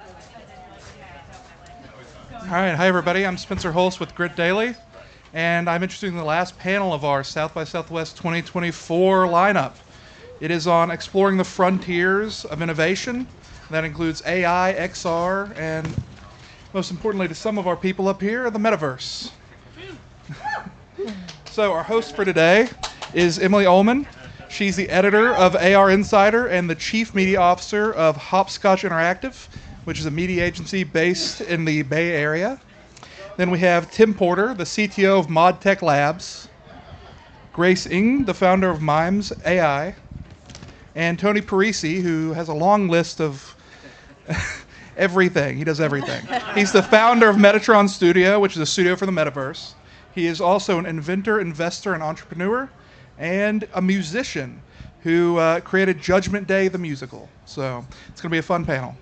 All right, hi everybody. I'm Spencer Hulse with Grit Daily, and I'm introducing the last panel of our South by Southwest 2024 lineup. It is on exploring the frontiers of innovation. That includes AI, XR, and most importantly to some of our people up here, the Metaverse. So our host for today is Emily Ullman. She's the editor of AR Insider and the chief media officer of Hopscotch Interactive, which is a media agency based in the Bay Area. Then we have Tim Porter, the CTO of ModTech Labs, Grace Ng, the founder of Mimes.ai, and Tony Parisi, who has a long list of everything. He does everything. He's the founder of Metatron Studio, which is a studio for the Metaverse. He is also an inventor, investor, and entrepreneur, and a musician who created Judgment Day, the musical. So it's going to be a fun panel.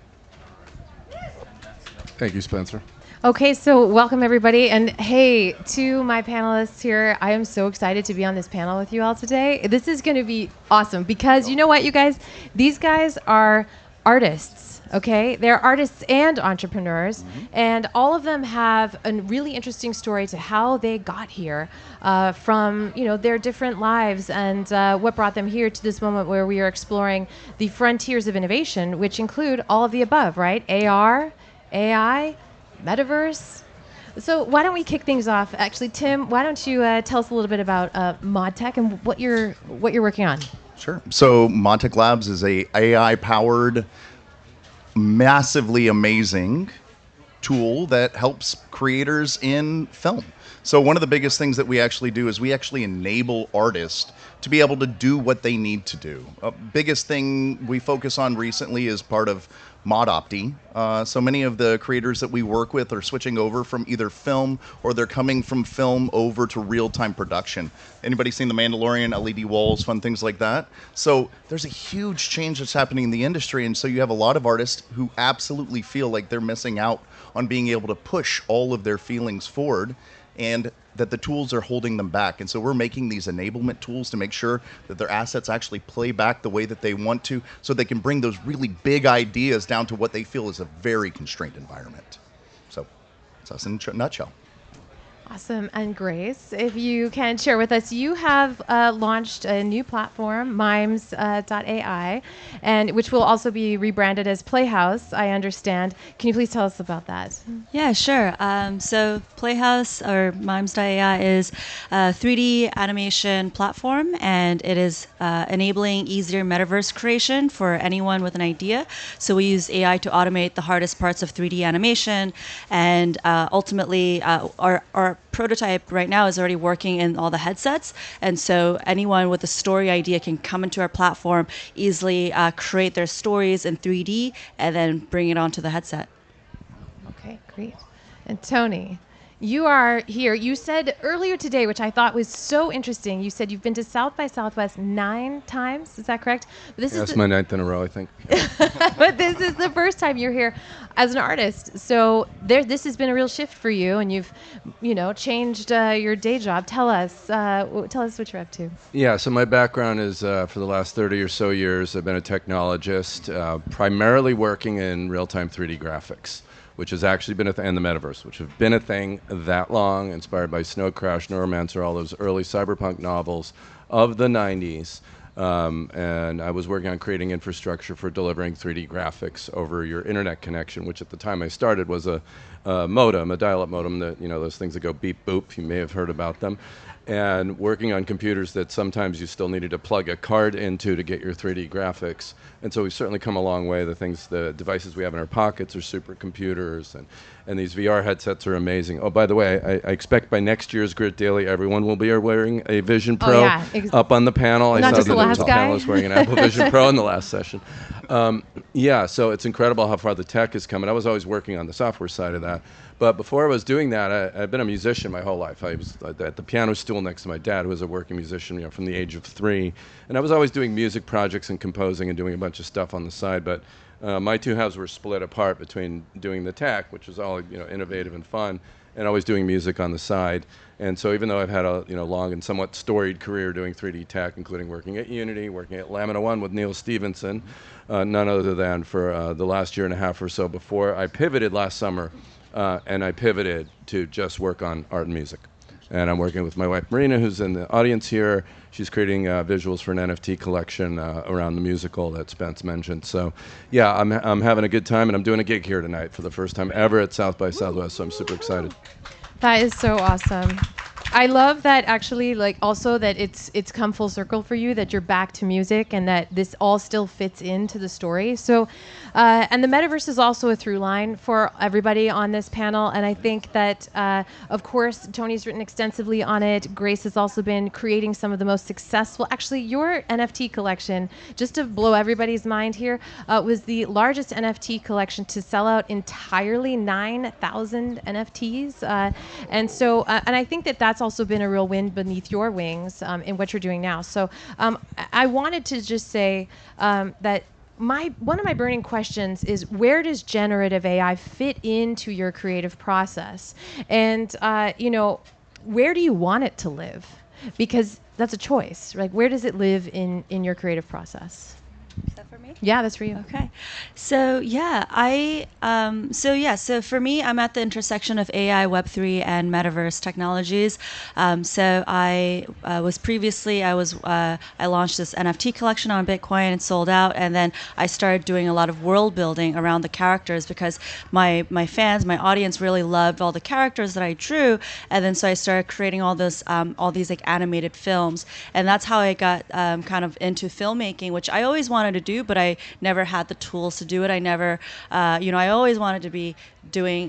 Thank you, Spencer. Okay, so welcome everybody, and hey, to my panelists here, I am so excited to be on this panel with you all today. This is going to be awesome because you know what, you guys? These guys are artists, okay? They're artists and entrepreneurs, and all of them have a really interesting story to how they got here from, their different lives and what brought them here to this moment where we are exploring the frontiers of innovation, which include all of the above, right? AR, AI, Metaverse. So why don't we kick things off? Actually, Tim, why don't you tell us a little bit about ModTech and what you're working on? Sure. So ModTech Labs is a AI-powered, massively amazing tool that helps creators in film. So one of the biggest things that we actually do is we actually enable artists to be able to do what they need to do. Biggest thing we focus on recently is part of ModOpti. So many of the creators that we work with are switching over from either film or they're coming from film over to real-time production. Anybody seen The Mandalorian, LED walls, fun things like that? So there's a huge change that's happening in the industry, and so you have a lot of artists who absolutely feel like they're missing out on being able to push all of their feelings forward, and that the tools are holding them back. And so we're making these enablement tools to make sure that their assets actually play back the way that they want to, so they can bring those really big ideas down to what they feel is a very constrained environment. So that's us in a nutshell. Awesome. And Grace, if you can share with us, you have launched a new platform, Mimes.ai, and which will also be rebranded as Playhouse, I understand. Can you please tell us about that? Yeah, sure. So Playhouse, or Mimes.ai, is a 3D animation platform, and it is enabling easier metaverse creation for anyone with an idea. So we use AI to automate the hardest parts of 3D animation, and ultimately our prototype right now is already working in all the headsets, and so anyone with a story idea can come into our platform, easily create their stories in 3D, and then bring it onto the headset. Okay, great. And Tony, you are here. You said earlier today, which I thought was so interesting, you said you've been to South by Southwest 9 times. Is that correct? But this That's my 9th in a row, I think. But this is the first time you're here as an artist. So this has been a real shift for you, and you've, changed your day job. Tell us what you're up to. Yeah, so my background is for the last 30 or so years, I've been a technologist, primarily working in real-time 3D graphics, which has actually been and the Metaverse, which have been a thing that long, inspired by Snow Crash, Neuromancer, all those early cyberpunk novels of the 90s. And I was working on creating infrastructure for delivering 3D graphics over your internet connection, which at the time I started was a modem, a dial-up modem, that, those things that go beep boop, you may have heard about them. And working on computers that sometimes you still needed to plug a card into to get your 3D graphics. And so we've certainly come a long way. The devices we have in our pockets are supercomputers, and these VR headsets are amazing. Oh, by the way, I expect by next year's Grit Daily, everyone will be wearing a Vision Pro up on the panel. Not I saw just that the there was last a guy. panelist wearing an Apple Vision Pro in the last session. So it's incredible how far the tech is coming. I was always working on the software side of that. But before I was doing that, I've been a musician my whole life. I was at the piano stool next to my dad, who was a working musician, from the age of 3. And I was always doing music projects and composing and doing a bunch of stuff on the side. But my two halves were split apart between doing the tech, which was all innovative and fun, and always doing music on the side. And so even though I've had a long and somewhat storied career doing 3D tech, including working at Unity, working at Lamina One with Neil Stevenson, none other than for the last year and a half or so before, I pivoted last summer, and I pivoted to just work on art and music. And I'm working with my wife Marina, who's in the audience here. She's creating visuals for an NFT collection around the musical that Spence mentioned. So yeah, I'm having a good time, and I'm doing a gig here tonight for the first time ever at South by Southwest, so I'm super excited. That is so awesome. I love that actually, like also that it's come full circle for you, that you're back to music and that this all still fits into the story. So, and the metaverse is also a through line for everybody on this panel. And I think that, of course, Tony's written extensively on it. Grace has also been creating some of the most successful, actually your NFT collection, just to blow everybody's mind here, was the largest NFT collection to sell out entirely 9,000 NFTs. And so, and I think that that's also been a real wind beneath your wings in what you're doing now. So I wanted to just say that one of my burning questions is, where does generative AI fit into your creative process? And, where do you want it to live? Because that's a choice, right? Where does it live in your creative process? Is that for me? Yeah, that's for you. Okay. So so for me, I'm at the intersection of AI, Web3, and Metaverse technologies. So I launched this NFT collection on Bitcoin and sold out, and then I started doing a lot of world building around the characters because my fans, my audience really loved all the characters that I drew, and then so I started creating all these like animated films, and that's how I got kind of into filmmaking, which I always wanted to do, but I never had the tools to do it. I never, I always wanted to be doing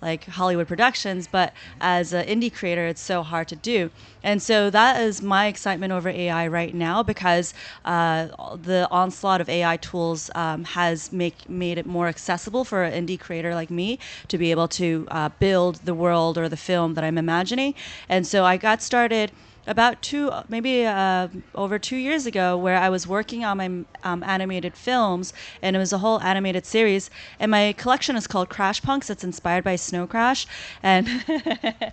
like Hollywood productions, but as an indie creator, it's so hard to do. And so that is my excitement over AI right now, because the onslaught of AI tools has made it more accessible for an indie creator like me to be able to build the world or the film that I'm imagining. And so I got started about over 2 years ago, where I was working on my animated films, and it was a whole animated series. And my collection is called Crash Punks. It's inspired by Snow Crash. And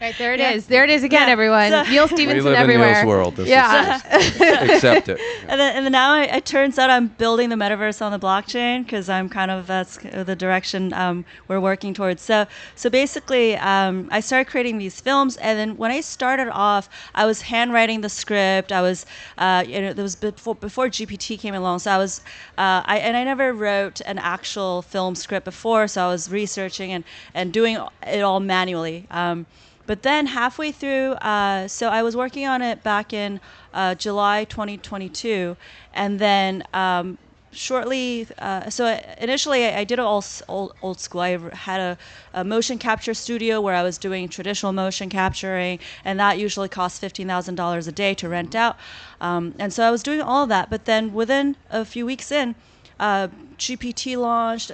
right there it is. There it is again, everyone. Neil Stevenson we live everywhere. In Neil's world. This is accept it. And then now it turns out I'm building the metaverse on the blockchain, because I'm kind of, that's the direction we're working towards. So basically, I started creating these films, and then when I started off, I was handwriting the script. I was, there was before GPT came along, so I was, I never wrote an actual film script before, so I was researching and doing it all manually. But then halfway through, so I was working on it back in July 2022, and then shortly, so initially I did it all old school. I had a motion capture studio where I was doing traditional motion capturing, and that usually costs $15,000 a day to rent out. And so I was doing all of that, but then within a few weeks in, GPT launched,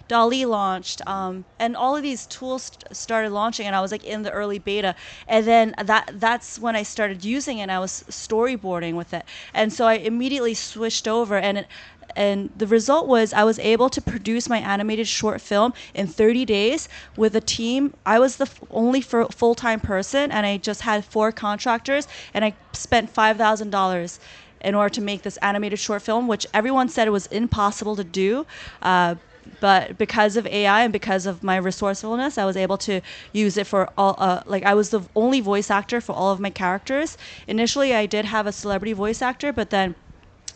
DALL-E launched, and all of these tools started launching, and I was like in the early beta, and then that's when I started using it, and I was storyboarding with it, and so I immediately switched over, and the result was I was able to produce my animated short film in 30 days with a team. I was the only full-time person, and I just had 4 contractors, and I spent $5,000 in order to make this animated short film, which everyone said it was impossible to do. But because of AI and because of my resourcefulness, I was able to use it for all, I was the only voice actor for all of my characters. Initially, I did have a celebrity voice actor, but then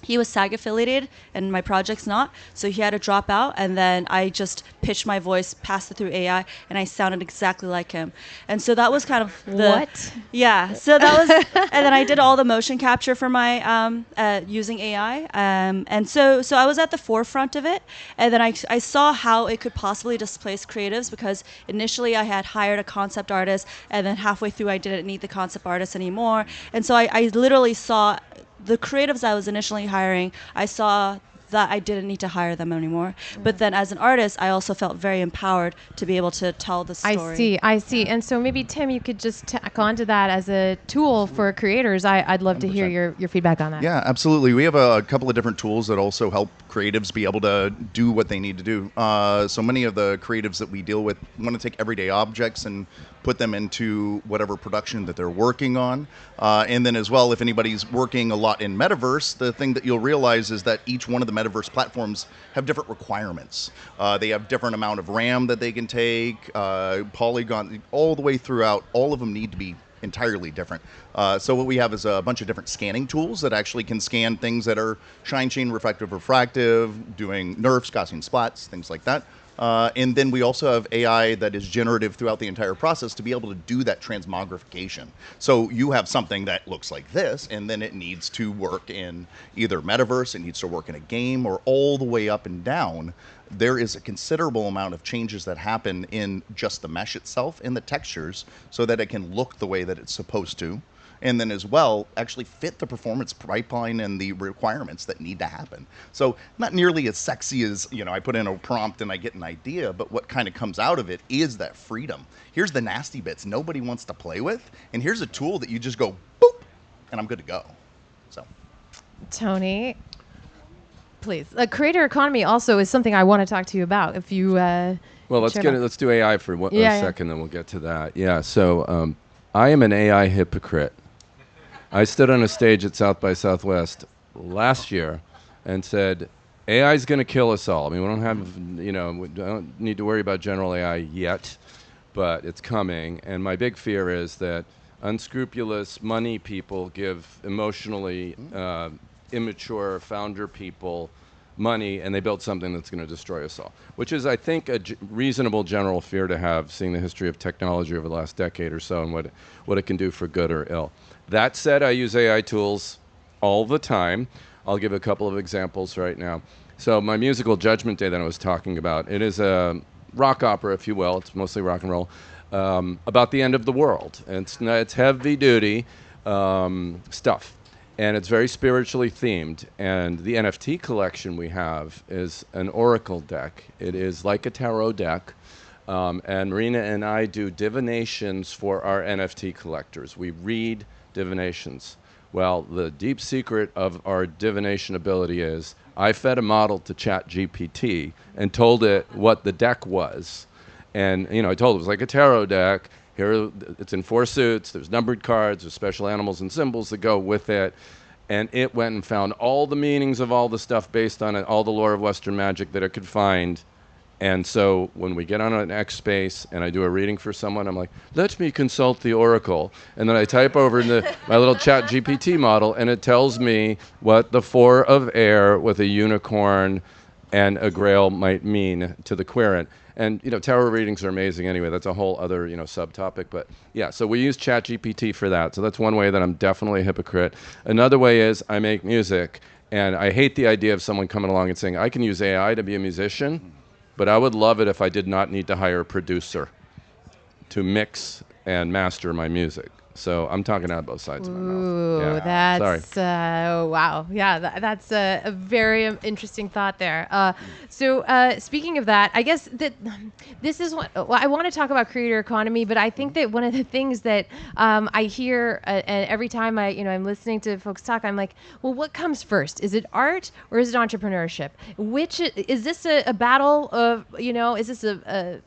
he was SAG affiliated and my project's not, so he had to drop out, and then I just pitched my voice, passed it through AI, and I sounded exactly like him. And so that was kind of What? Yeah, so that was, and then I did all the motion capture for my, using AI, and so I was at the forefront of it, and then I saw how it could possibly displace creatives, because initially I had hired a concept artist, and then halfway through I didn't need the concept artist anymore, and so I literally saw the creatives I was initially hiring, I saw that I didn't need to hire them anymore. But then as an artist, I also felt very empowered to be able to tell the story. I see. And so maybe, Tim, you could just tack onto that as a tool for creators. I'd love to hear your feedback on that. Yeah, absolutely. We have a couple of different tools that also help creatives be able to do what they need to do. So many of the creatives that we deal with want to take everyday objects and put them into whatever production that they're working on. And then as well, if anybody's working a lot in Metaverse, the thing that you'll realize is that each one of the Metaverse platforms have different requirements. They have different amount of RAM that they can take, polygon, all the way throughout. All of them need to be entirely different. So what we have is a bunch of different scanning tools that actually can scan things that are shine, sheen, reflective, refractive, doing nerfs, Gaussian splats, things like that. And then we also have AI that is generative throughout the entire process to be able to do that transmogrification. So you have something that looks like this, and then it needs to work in either Metaverse, it needs to work in a game, or all the way up and down. There is a considerable amount of changes that happen in just the mesh itself and the textures so that it can look the way that it's supposed to. And then as well, actually fit the performance pipeline and the requirements that need to happen. So not nearly as sexy as, I put in a prompt and I get an idea, but what kind of comes out of it is that freedom. Here's the nasty bits nobody wants to play with, and here's a tool that you just go, boop, and I'm good to go. So, Tony, please. Creator economy also is something I want to talk to you about. If you well, let's do AI for a second, then we'll get to that. Yeah. So I am an AI hypocrite. I stood on a stage at South by Southwest last year and said, AI is going to kill us all. I mean, we don't need to worry about general AI yet, but it's coming. And my big fear is that unscrupulous money people give emotionally immature founder people money, and they build something that's going to destroy us all, which is, I think, a reasonable general fear to have, seeing the history of technology over the last decade or so and what it can do for good or ill. That said, I use AI tools all the time. I'll give a couple of examples right now. So my musical Judgment Day that I was talking about, it is a rock opera, if you will. It's mostly rock and roll, about the end of the world. And it's heavy-duty stuff. And it's very spiritually themed. And the NFT collection we have is an oracle deck. It is like a tarot deck. And Marina and I do divinations for our NFT collectors. We read divinations. Well, the deep secret of our divination ability is I fed a model to ChatGPT and told it what the deck was. And, I told it was like a tarot deck. Here, it's in 4 suits. There's numbered cards. There's special animals and symbols that go with it. And it went and found all the meanings of all the stuff based on it, all the lore of Western magic that it could find. And so when we get on an X space and I do a reading for someone, I'm like, let me consult the oracle. And then I type over into my little chat GPT model, and it tells me what the 4 of air with a unicorn and a grail might mean to the querent. And, tarot readings are amazing anyway. That's a whole other, subtopic. But, yeah, so we use ChatGPT for that. So that's one way that I'm definitely a hypocrite. Another way is I make music, and I hate the idea of someone coming along and saying, I can use AI to be a musician, but I would love it if I did not need to hire a producer to mix and master my music. So I'm talking out both sides of my mouth. Ooh, Yeah, that's wow. Yeah, that's a very interesting thought there. So speaking of that, I guess that this is what I want to talk about creator economy, but I think that one of the things that I hear and every time I'm listening to folks talk, I'm like, well, what comes first? Is it art or is it entrepreneurship? Which is this a battle of is this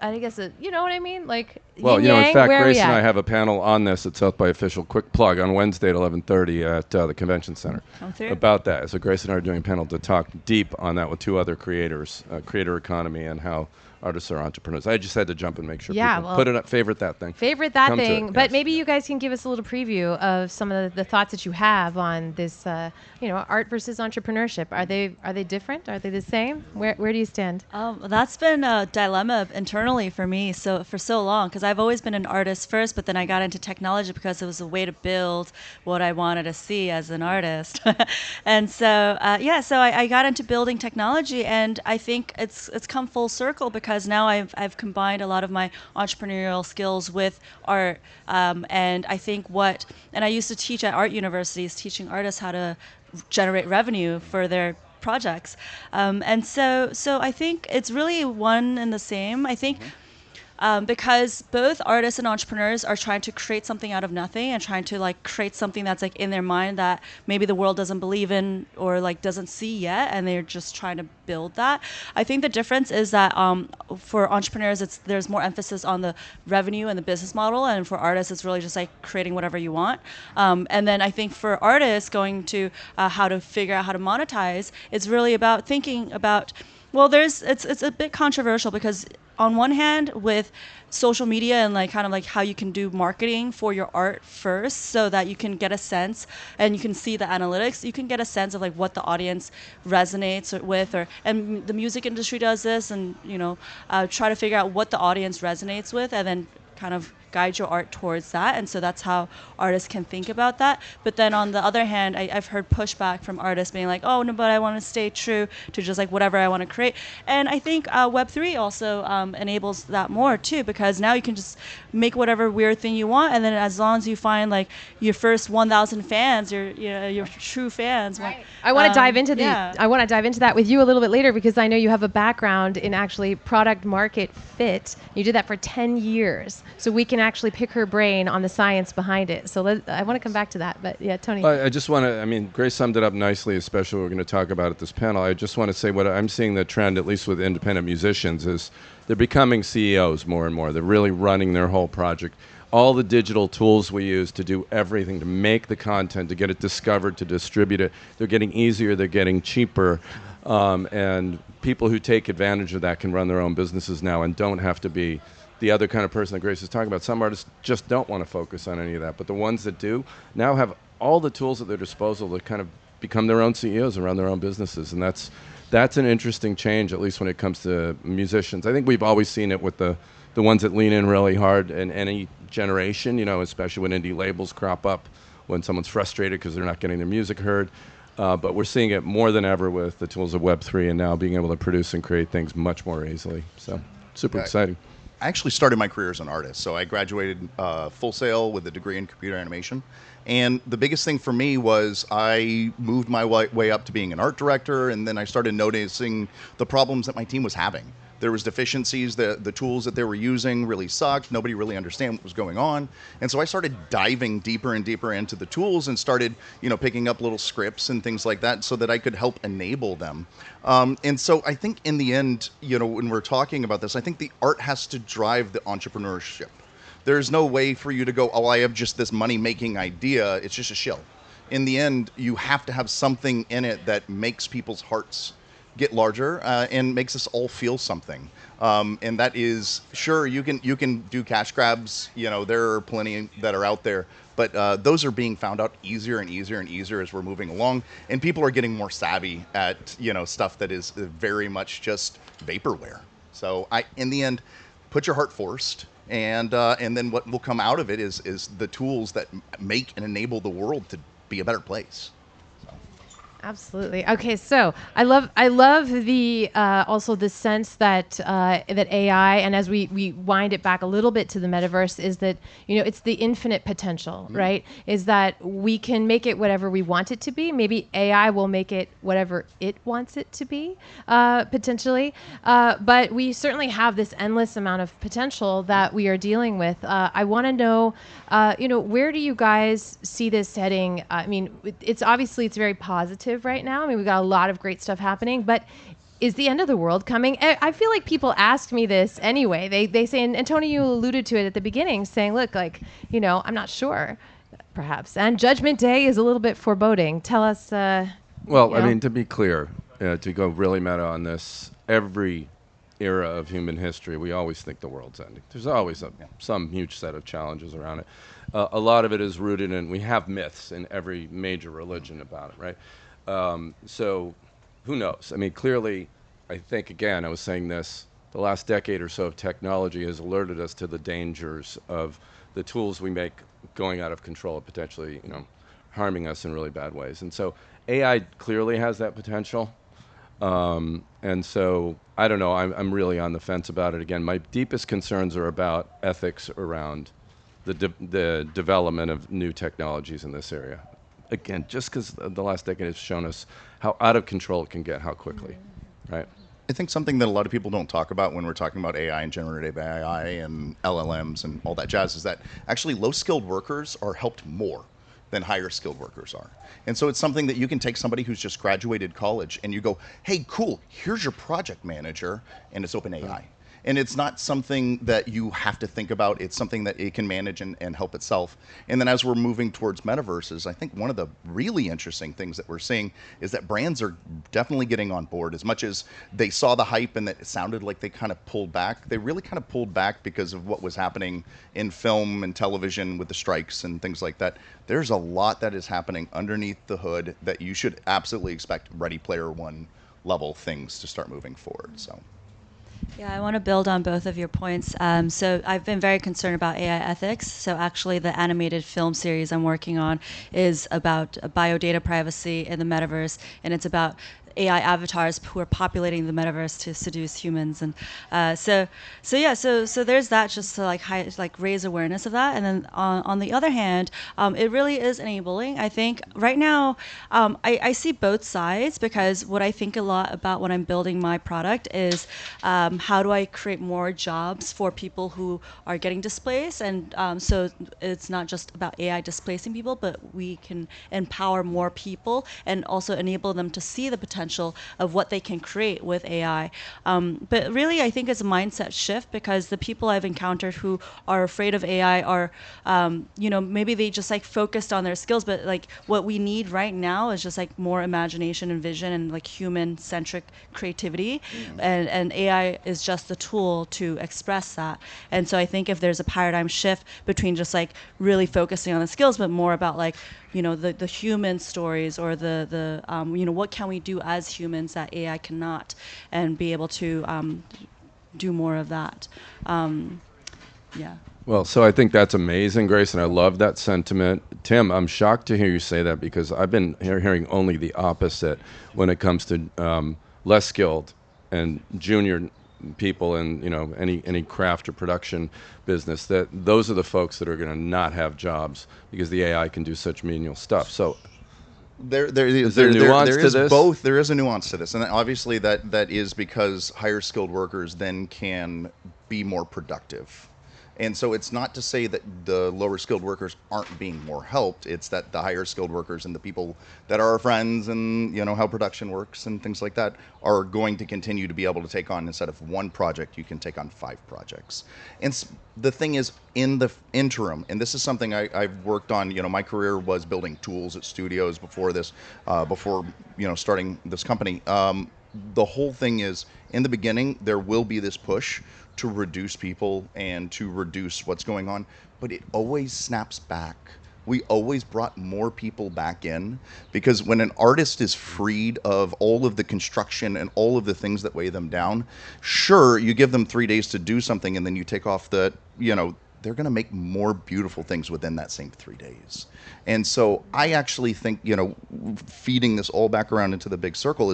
I guess you know what I mean? Like, well, yin in yang, fact, where are Grace we and at? I have a panel on this at South by Official. Quick plug on Wednesday at 11:30 at the Convention Center about that. So Grace and I are doing a panel to talk deep on that with 2 other creators, creator economy and how artists are entrepreneurs. I just had to jump and make sure people put it up, favorite that thing. But yes. maybe you guys can give us a little preview of some of the thoughts that you have on this, art versus entrepreneurship. Are they different? Are they the same? Where do you stand? That's been a dilemma internally for me for so long, because I've always been an artist first, but then I got into technology because it was a way to build what I wanted to see as an artist. And so I got into building technology, and I think it's come full circle because now I've combined a lot of my entrepreneurial skills with art, and I think and I used to teach at art universities, teaching artists how to generate revenue for their projects, and so I think it's really one and the same. I think because both artists and entrepreneurs are trying to create something out of nothing and trying to like create something that's like in their mind that maybe the world doesn't believe in or like doesn't see yet, and they're just trying to build that. I think the difference is that for entrepreneurs, there's more emphasis on the revenue and the business model, and for artists, it's really just like creating whatever you want. And then I think for artists, going to how to figure out how to monetize, it's really about thinking about, well, it's a bit controversial because on one hand, with social media and like kind of like how you can do marketing for your art first, so that you can get a sense and you can see the analytics, you can get a sense of like what the audience resonates with, and the music industry does this, and try to figure out what the audience resonates with, and then kind of guide your art towards that. And so that's how artists can think about that. But then on the other hand, I've heard pushback from artists being like, oh no, but I want to stay true to just like whatever I want to create. And I think Web3 also enables that more too, because now you can just make whatever weird thing you want, and then as long as you find like your first 1,000 fans, your true fans. Right. I want to dive into I want to dive into that with you a little bit later, because I know you have a background in actually product market fit. You did that for 10 years. So we can actually pick her brain on the science behind it. So I want to come back to that. But yeah, Tony. I just want to, I mean, Grace summed it up nicely, especially what we're going to talk about at this panel. I just want to say what I'm seeing the trend, at least with independent musicians, is they're becoming CEOs more and more. They're really running their whole project. All the digital tools we use to do everything, to make the content, to get it discovered, to distribute it, they're getting easier, they're getting cheaper. And people who take advantage of that can run their own businesses now and don't have to be the other kind of person that Grace is talking about. Some artists just don't want to focus on any of that, but the ones that do now have all the tools at their disposal to kind of become their own CEOs and run their own businesses. And that's an interesting change, at least when it comes to musicians. I think we've always seen it with the ones that lean in really hard in any generation, especially when indie labels crop up, when someone's frustrated because they're not getting their music heard. But we're seeing it more than ever with the tools of Web3 and now being able to produce and create things much more easily. So super exciting. I actually started my career as an artist. So I graduated Full Sail with a degree in computer animation. And the biggest thing for me was I moved my way up to being an art director, and then I started noticing the problems that my team was having. There was deficiencies, the tools that they were using really sucked, nobody really understood what was going on. And so I started diving deeper and deeper into the tools and started, picking up little scripts and things like that so that I could help enable them. And so I think in the end, when we're talking about this, I think the art has to drive the entrepreneurship. There's no way for you to go, oh, I have just this money-making idea, it's just a shill. In the end, you have to have something in it that makes people's hearts get larger and makes us all feel something. And that is, sure, you can do cash grabs, there are plenty that are out there, but those are being found out easier and easier and easier as we're moving along, and people are getting more savvy at stuff that is very much just vaporware. So in the end, put your heart first, and then what will come out of it is the tools that make and enable the world to be a better place. Absolutely. Okay, so I love the also the sense that that AI, and as we wind it back a little bit to the metaverse, is that it's the infinite potential, right? Is that we can make it whatever we want it to be. Maybe AI will make it whatever it wants it to be, potentially. But we certainly have this endless amount of potential that we are dealing with. I want to know, where do you guys see this heading? I mean, it's very positive right now. I mean, we've got a lot of great stuff happening, but is the end of the world coming? I feel like people ask me this anyway. They say, and Tony, you alluded to it at the beginning, saying, look, I'm not sure, perhaps. And Judgment Day is a little bit foreboding. Tell us. Well, I mean, to be clear, to go really meta on this, every era of human history, we always think the world's ending. There's always some huge set of challenges around it. A lot of it is rooted in, we have myths in every major religion about it, right? So who knows? I mean, clearly, I think, again, I was saying this, the last decade or so of technology has alerted us to the dangers of the tools we make going out of control, potentially, harming us in really bad ways. And so AI clearly has that potential. And so, I don't know, I'm really on the fence about it. Again, my deepest concerns are about ethics around the development of new technologies in this area. Again, just because the last decade has shown us how out of control it can get, how quickly, right? I think something that a lot of people don't talk about when we're talking about AI and generative AI and LLMs and all that jazz is that actually low-skilled workers are helped more than higher skilled workers are. And so it's something that you can take somebody who's just graduated college and you go, hey, cool, here's your project manager, and it's OpenAI. And it's not something that you have to think about. It's something that it can manage and help itself. And then as we're moving towards metaverses, I think one of the really interesting things that we're seeing is that brands are definitely getting on board. As much as they saw the hype and that it sounded like they kind of pulled back, they really kind of pulled back because of what was happening in film and television with the strikes and things like that. There's a lot that is happening underneath the hood that you should absolutely expect Ready Player One level things to start moving forward. So. Yeah, I want to build on both of your points. So I've been very concerned about AI ethics. So actually the animated film series I'm working on is about biodata privacy in the metaverse, and it's about AI avatars who are populating the metaverse to seduce humans, and so there's that, just to like raise awareness of that. And then on the other hand, it really is enabling. I think right now I see both sides, because what I think a lot about when I'm building my product is how do I create more jobs for people who are getting displaced, and so it's not just about AI displacing people, but we can empower more people and also enable them to see the potential of what they can create with AI. But really, I think it's a mindset shift, because the people I've encountered who are afraid of AI are, maybe they just like focused on their skills, but like what we need right now is just like more imagination and vision and like human-centric creativity, and AI is just the tool to express that. And so I think if there's a paradigm shift between just like really focusing on the skills, but more about like, the human stories, or the what can we do as humans that AI cannot, and be able to do more of that. Yeah. Well, so I think that's amazing, Grace, and I love that sentiment. Tim, I'm shocked to hear you say that, because I've been hearing only the opposite when it comes to less skilled and junior people in any craft or production business, that those are the folks that are going to not have jobs because the AI can do such menial stuff. So Is nuance There is a nuance to this, and obviously that is because higher skilled workers then can be more productive. And so it's not to say that the lower skilled workers aren't being more helped. It's that the higher skilled workers and the people that are our friends and how production works and things like that are going to continue to be able to take on, instead of one project, you can take on 5 projects. And the thing is, in the interim, and this is something I've worked on, my career was building tools at studios before this, before starting this company. The whole thing is, in the beginning, there will be this push to reduce people and to reduce what's going on, but it always snaps back. We always brought more people back in, because when an artist is freed of all of the construction and all of the things that weigh them down, sure, you give them 3 days to do something, and then you take off they're going to make more beautiful things within that same 3 days. And so I actually think, feeding this all back around into the big circle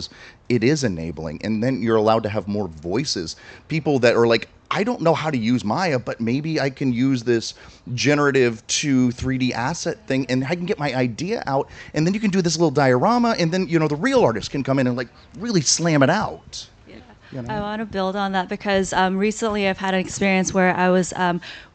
it is enabling. And then you're allowed to have more voices. People that are like, I don't know how to use Maya, but maybe I can use this generative to 3D asset thing, and I can get my idea out. And then you can do this little diorama, and then, the real artist can come in and like really slam it out. I want to build on that, because recently I've had an experience where I was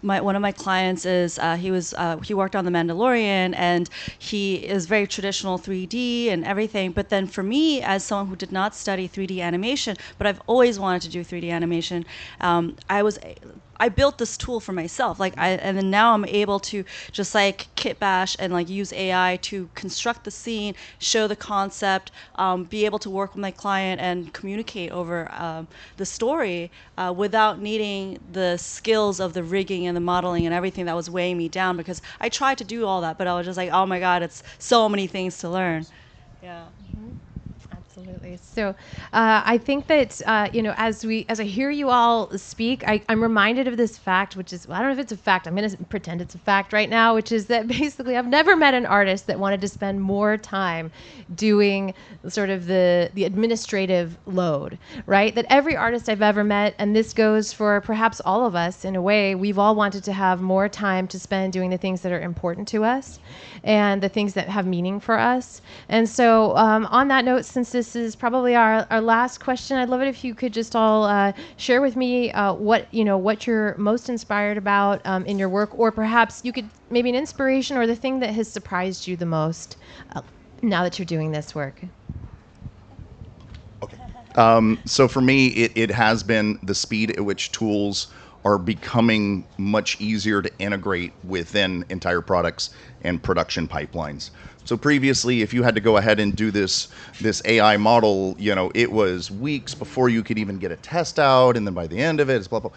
one of my clients is he worked on The Mandalorian, and he is very traditional 3D and everything. But then for me, as someone who did not study 3D animation, but I've always wanted to do 3D animation, I built this tool for myself, and then now I'm able to just like kit bash and like use AI to construct the scene, show the concept, be able to work with my client and communicate over the story without needing the skills of the rigging and the modeling and everything that was weighing me down, because I tried to do all that, but I was just like, oh my God, it's so many things to learn. Yeah. Absolutely. So I think that, as I hear you all speak, I'm reminded of this fact, which is, I don't know if it's a fact. I'm going to pretend it's a fact right now, which is that basically I've never met an artist that wanted to spend more time doing sort of the administrative load, right? That every artist I've ever met, and this goes for perhaps all of us in a way, we've all wanted to have more time to spend doing the things that are important to us and the things that have meaning for us. And so on that note, since this this is probably our last question. I'd love it if you could just all share with me what you're most inspired about in your work, or perhaps you could maybe an inspiration or the thing that has surprised you the most now that you're doing this work. So for me, it has been the speed at which tools are becoming much easier to integrate within entire products and production pipelines. So previously, if you had to go ahead and do this AI model, it was weeks before you could even get a test out, and then by the end of it, it's blah, blah.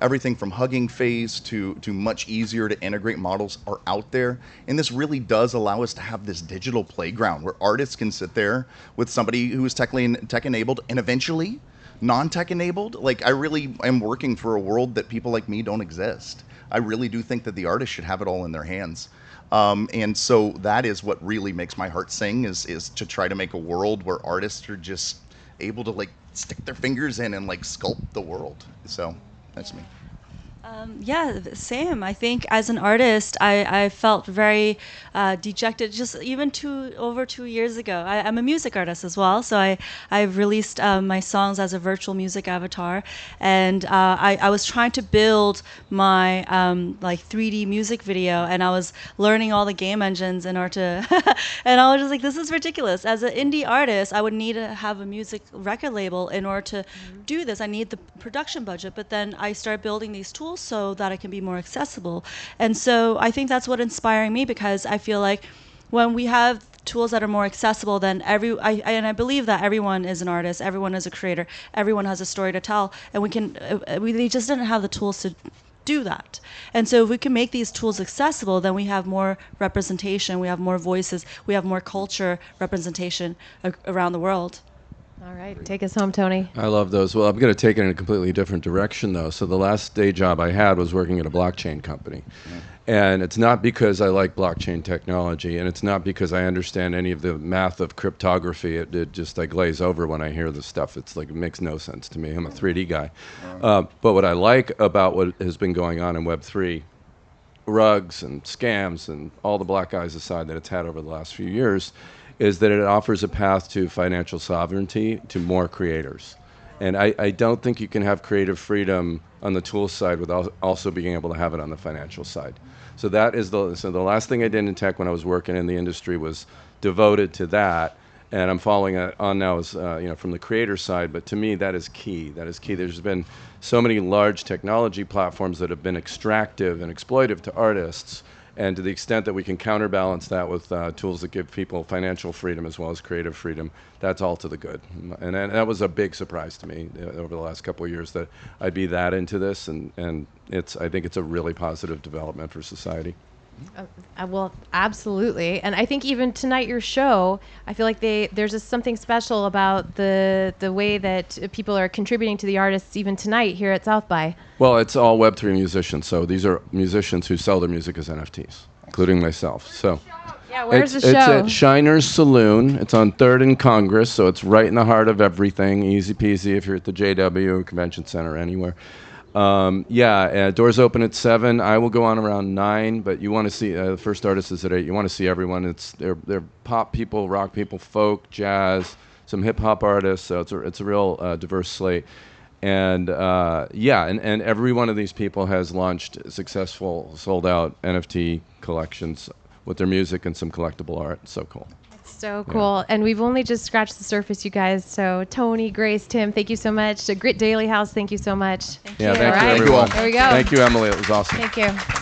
Everything from Hugging Face to much easier to integrate models are out there. And this really does allow us to have this digital playground where artists can sit there with somebody who is tech-enabled and eventually non-tech enabled. Like, I really am working for a world that people like me don't exist. I really do think that the artists should have it all in their hands. And so that is what really makes my heart sing, is to try to make a world where artists are just able to stick their fingers in and sculpt the world. So that's me. Yeah, same. I think as an artist, I felt very dejected just even over 2 years ago. I'm a music artist as well, so I've released my songs as a virtual music avatar, and I was trying to build my 3D music video, and I was learning all the game engines in order to, and I was just like, this is ridiculous. As an indie artist, I would need to have a music record label in order to do this. I need the production budget, but then I started building these tools so that it can be more accessible. And so I think that's what's inspiring me, because I feel like when we have tools that are more accessible, then I believe that everyone is an artist, everyone is a creator, everyone has a story to tell, and we just didn't have the tools to do that. And so if we can make these tools accessible, then we have more representation, we have more voices, we have more culture representation around the world. All right, take us home, Tony. I love those. Well, I'm going to take it in a completely different direction, though. So the last day job I had was working at a blockchain company. And it's not because I like blockchain technology, and it's not because I understand any of the math of cryptography. It just, I glaze over when I hear this stuff. It's like, it makes no sense to me. I'm a 3D guy. But what I like about what has been going on in Web3, rugs and scams and all the black eyes aside that it's had over the last few years, is that it offers a path to financial sovereignty to more creators. And I don't think you can have creative freedom on the tools side without also being able to have it on the financial side. So that is the last thing I did in tech when I was working in the industry was devoted to that. And I'm following it on now as from the creator side, but to me that is key. That is key. There's been so many large technology platforms that have been extractive and exploitive to artists. And to the extent that we can counterbalance that with tools that give people financial freedom as well as creative freedom, that's all to the good. And that was a big surprise to me over the last couple of years that I'd be that into this. And I think it's a really positive development for society. Well, absolutely. And I think even tonight, your show, I feel like there's just something special about the way that people are contributing to the artists even tonight here at South by. Well, it's all Web3 musicians. So these are musicians who sell their music as NFTs, including myself. So yeah, where's the show? It's at Shiner's Saloon. It's on 3rd and Congress, so it's right in the heart of everything. Easy peasy if you're at the JW Convention Center, anywhere. Doors open at 7. I will go on around 9, but you want to see the first artist is at 8. You want to see everyone. They're pop people, rock people, folk, jazz, some hip hop artists. So it's a real diverse slate. And and every one of these people has launched successful, sold out NFT collections with their music and some collectible art. It's so cool. So cool. Yeah. And we've only just scratched the surface, you guys. So Tony, Grace, Tim, thank you so much. Grit Daily House, thank you so much. Thank you, everyone. Thank you all. There we go. Thank you, Emily. It was awesome. Thank you.